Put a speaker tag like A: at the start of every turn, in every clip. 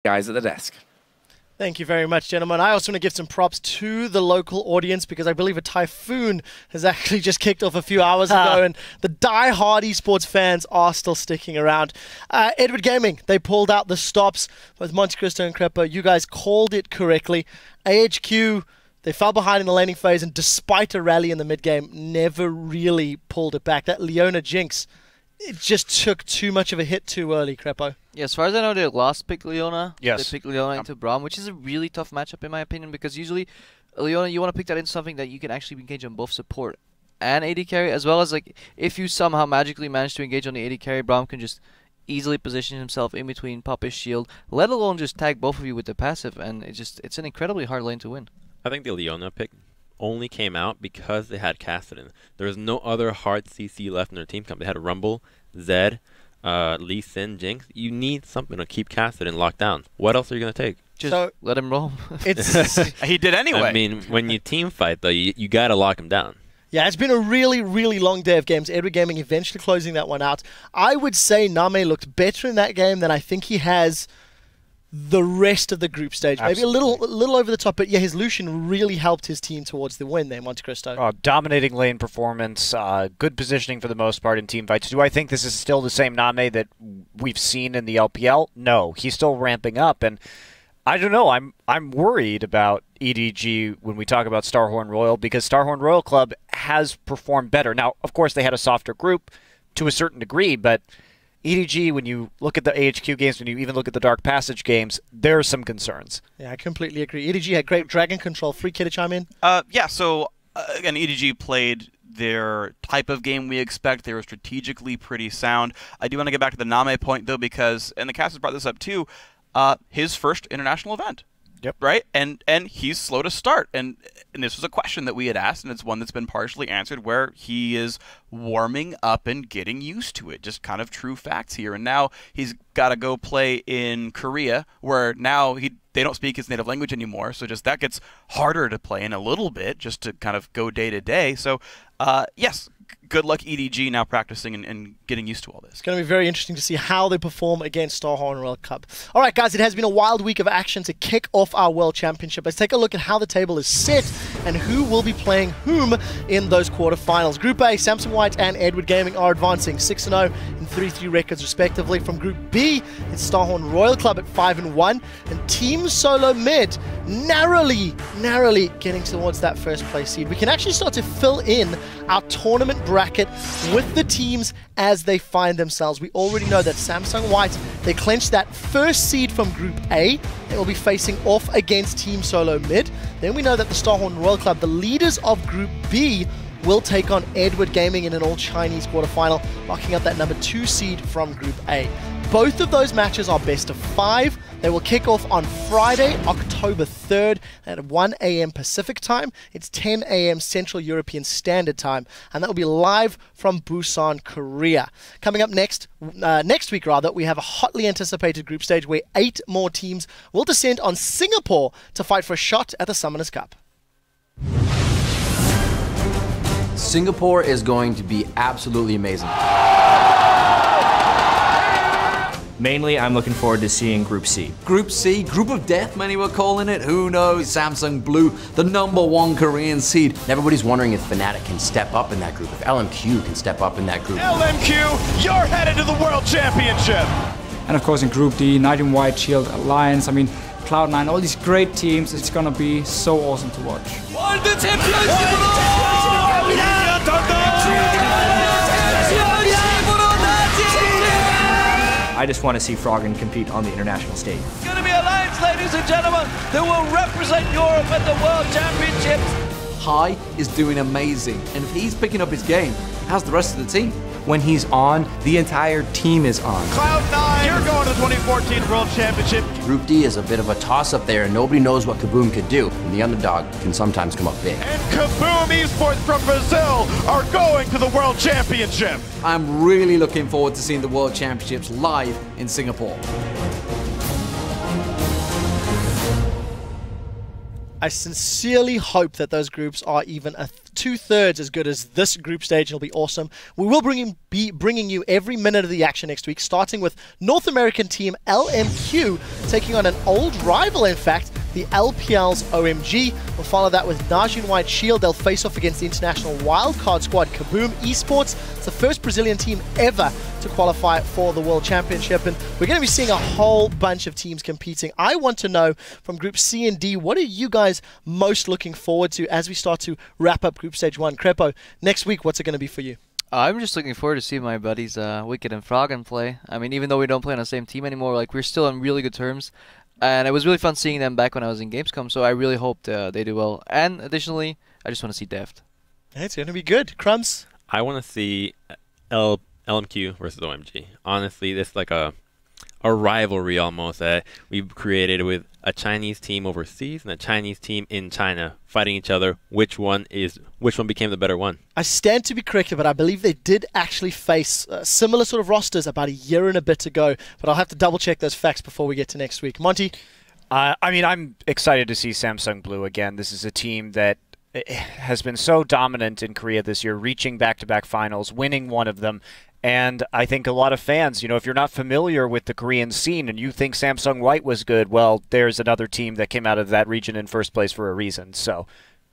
A: guys at the desk.
B: Thank you very much, gentlemen. I also want to give some props to the local audience because I believe a typhoon has actually just kicked off a few hours ago, and the die-hard esports fans are still sticking around. Edward Gaming, they pulled out the stops with Monte Cristo and Crepo. You guys called it correctly. AHQ, they fell behind in the laning phase, and despite a rally in the mid-game, never really pulled it back. That Leona Jinx, it just took too much of a hit too early, Crepo.
C: Yeah, as far as I know, they last picked Leona.
D: Yes.
C: They picked Leona into Braum, which is a really tough matchup in my opinion, because usually Leona, you want to pick that into something that you can actually engage on both support and AD carry, as well as like if you somehow magically manage to engage on the AD carry, Braum can just easily position himself in between, pop his shield, let alone just tag both of you with the passive, and it's an incredibly hard lane to win.
E: I think the Leona pick only came out because they had Kassadin. There was no other hard CC left in their team comp. They had Rumble, Zed, Lee Sin, Jinx. You need something to keep Kassadin locked down. What else are you going to take?
C: Just let him roam.
D: He did anyway.
E: I mean, when you team fight, though, you got to lock him down.
B: Yeah, it's been a really, really long day of games. Edward Gaming eventually closing that one out. I would say Name looked better in that game than I think he has the rest of the group stage.
D: Absolutely.
B: Maybe a little over the top, but yeah, his Lucian really helped his team towards the win there, Monte Cristo.
D: Dominating lane performance, good positioning for the most part in team fights. Do I think this is still the same Name that we've seen in the LPL? No, he's still ramping up, and I don't know. I'm worried about EDG when we talk about Starhorn Royal, because Starhorn Royal Club has performed better. Now, of course, they had a softer group to a certain degree, but EDG, when you look at the AHQ games, when you even look at the Dark Passage games, there are some concerns.
B: Yeah, I completely agree. EDG had great dragon control. Free Kid to chime in?
F: Yeah, so again, EDG played their type of game we expect. They were strategically pretty sound. I do want to get back to the Name point, though, because, and the cast has brought this up too, his first international event.
D: Yep.
F: Right? And he's slow to start. And this was a question that we had asked, and it's one that's been partially answered, where he is warming up and getting used to it. Just kind of true facts here. And now he's got to go play in Korea, where now they don't speak his native language anymore. So just that gets harder to play in a little bit, just to kind of go day to day. So, yes, good luck EDG now practicing and getting used to all this.
B: It's going to be very interesting to see how they perform against Starhorn World Cup. All right, guys, it has been a wild week of action to kick off our World Championship. Let's take a look at how the table is set and who will be playing whom in those quarterfinals. Group A, Samsung White and Edward Gaming are advancing 6-0 and 3-3 records respectively. From Group B, it's Starhorn Royal Club at 5-1 and Team Solo Mid narrowly getting towards that first place seed. We can actually start to fill in our tournament bracket with the teams as they find themselves. We already know that Samsung White, they clinched that first seed from Group A. They will be facing off against Team Solo Mid. Then we know that the Starhorn Royal Club, the leaders of Group B, will take on Edward Gaming in an all-Chinese quarterfinal, locking up that number 2 seed from Group A. Both of those matches are best of 5. They will kick off on Friday, October 3rd at 1 a.m. Pacific time. It's 10 a.m. Central European Standard Time, and that will be live from Busan, Korea. Coming up next week, we have a hotly anticipated group stage where 8 more teams will descend on Singapore to fight for a shot at the Summoners Cup.
G: Singapore is going to be absolutely amazing.
H: Mainly, I'm looking forward to seeing Group C.
G: Group C, Group of Death, many were calling it. Who knows? Samsung Blue, the #1 Korean seed. Everybody's wondering if Fnatic can step up in that group, if LMQ can step up in that group.
I: LMQ, you're headed to the World Championship!
J: And of course in Group D, Knight in White, Shield, Alliance, I mean, Cloud9, all these great teams. It's gonna be so awesome to watch.
I: World Championship!
H: I just want to see Froggen compete on the international stage.
I: It's going to be Alliance, ladies and gentlemen, who will represent Europe at the World Championships.
G: High is doing amazing, and if he's picking up his game, how's the rest of the team?
H: When he's on, the entire team is on.
I: Cloud9, you're going to the 2014 World Championship.
G: Group D is a bit of a toss-up there, and nobody knows what Kaboom could do, and the underdog can sometimes come up big.
I: And Kaboom eSports from Brazil are going to the World Championship.
G: I'm really looking forward to seeing the World Championships live in Singapore.
B: I sincerely hope that those groups are even two-thirds as good as this group stage. It'll be awesome. We will be bringing you every minute of the action next week, starting with North American team LMQ taking on an old rival, in fact, the LPL's OMG. We'll follow that with Najin White Shield. They'll face off against the international wildcard squad Kaboom eSports. It's the first Brazilian team ever to qualify for the World Championship, and we're going to be seeing a whole bunch of teams competing. I want to know from Group C and D, what are you guys most looking forward to as we start to wrap up Group Stage 1? Crepo, next week, what's it going to be for you?
C: I'm just looking forward to seeing my buddies Wicked and Froggen play. I mean, even though we don't play on the same team anymore, like, we're still on really good terms. And it was really fun seeing them back when I was in Gamescom, so I really hope they do well. And additionally, I just want to see Deft.
B: It's going to be good. Crumbs?
E: I want to see LMQ versus OMG. Honestly, this is like a rivalry almost that we've created with a Chinese team overseas and a Chinese team in China fighting each other. Which one became the better one? I
B: stand to be corrected, but I believe they did actually face similar sort of rosters about a year and a bit ago. But I'll have to double check those facts before we get to next week. Monty?
D: I mean, I'm excited to see Samsung Blue again. This is a team that has been so dominant in Korea this year, reaching back-to-back finals, winning one of them. And I think a lot of fans, if you're not familiar with the Korean scene and you think Samsung White was good, well, there's another team that came out of that region in first place for a reason. So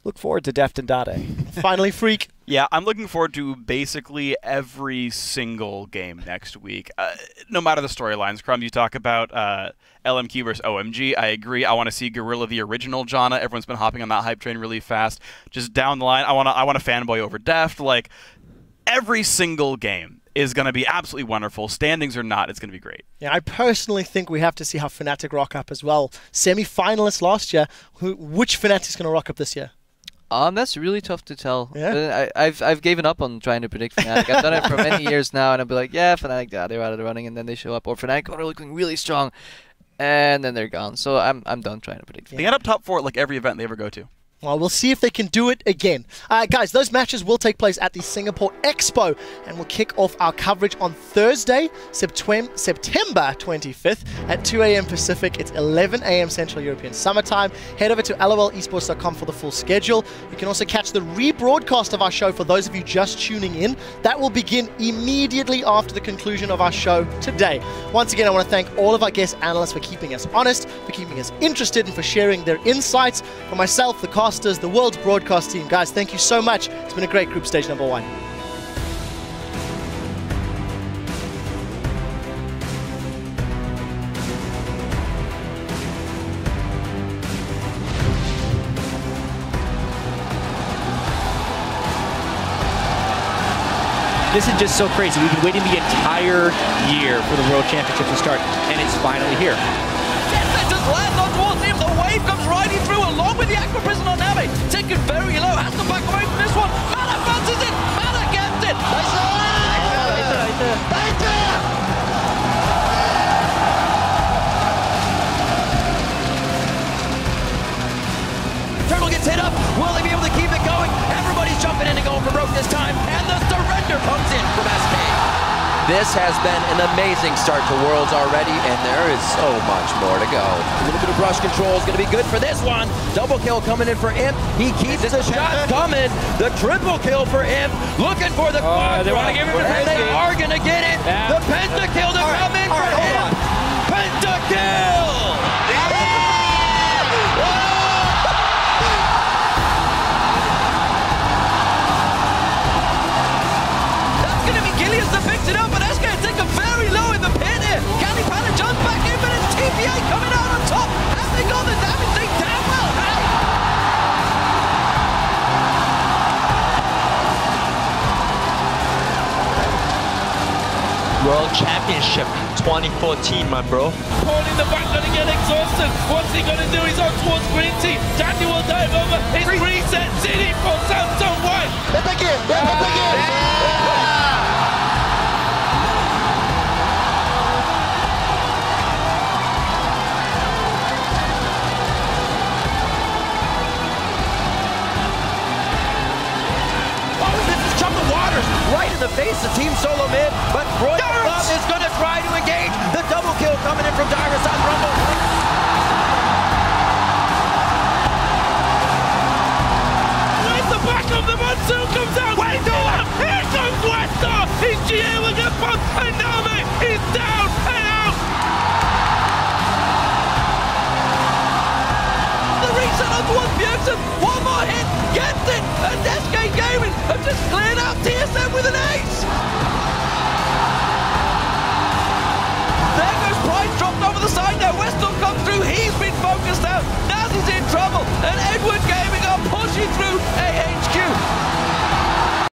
D: look forward to Deft and Dade.
B: Finally, Freak.
F: Yeah, I'm looking forward to basically every single game next week. No matter the storylines. Crumb, you talk about LMQ versus OMG. I agree. I want to see Gorilla the original Janna. Everyone's been hopping on that hype train really fast. Just down the line, I want to fanboy over Deft. Like, every single game is going to be absolutely wonderful. Standings or not, it's going to be great.
B: Yeah, I personally think we have to see how Fnatic rock up as well. Semi-finalists last year. Which Fnatic's going to rock up this year?
C: That's really tough to tell.
B: Yeah.
C: I've given up on trying to predict Fnatic. I've done it for many years now, and I'll be like, yeah, Fnatic, they're out of the running, and then they show up. Or Fnatic, they're looking really strong, and then they're gone. So I'm done trying to predict.
F: They end up top 4 at like every event they ever go to.
B: Well, we'll see if they can do it again. Guys, those matches will take place at the Singapore Expo, and we'll kick off our coverage on Thursday, September 25th at 2 a.m. Pacific. It's 11 a.m. Central European Summertime. Head over to lolesports.com for the full schedule. You can also catch the rebroadcast of our show for those of you just tuning in. That will begin immediately after the conclusion of our show today. Once again, I want to thank all of our guest analysts for keeping us honest, for keeping us interested, and for sharing their insights. For myself, the cast, the world's broadcast team. Guys, thank you so much. It's been a great group stage number 1.
H: This is just so crazy. We've been waiting the entire year for the World Championship to start, and it's finally here.
I: Just lands on towards him. The wave comes riding through along with the Aqua Prison on Nami. Taken very low. Has to back away from this one. Mana fancies it. Mana gets it. Turtle gets hit up. Will they be able to keep it going? Everybody's jumping in and going for broke this time. And the surrender comes in from SK.
G: This has been an amazing start to Worlds already, and there is so much more to go.
I: A little bit of rush control is going to be good for this one. Double kill coming in for Imp. He keeps the shot coming. The triple kill for Imp. Looking for the quad.
H: They want to give him the
I: and they are going to get it.
H: Yeah.
I: The pentakill to come in for Imp. Pentakill! Picks it up, but that's going to take him very low in the pit here. Calipana jumps back in, but it's TPA coming out on top. And they got the damage thing down well. Hey!
A: World Championship 2014, my bro.
I: Paul in the back going to get exhausted. What's he going to do? He's on towards green team. Dandy will dive over. It's reset city for Samsung White.
B: Let's begin. Let's begin.
I: Right in the face of Team Solo mid, but Royal Club is going to try to engage. The double kill coming in from Dyrus on Rumble. down towards Bjergsen. One more hit.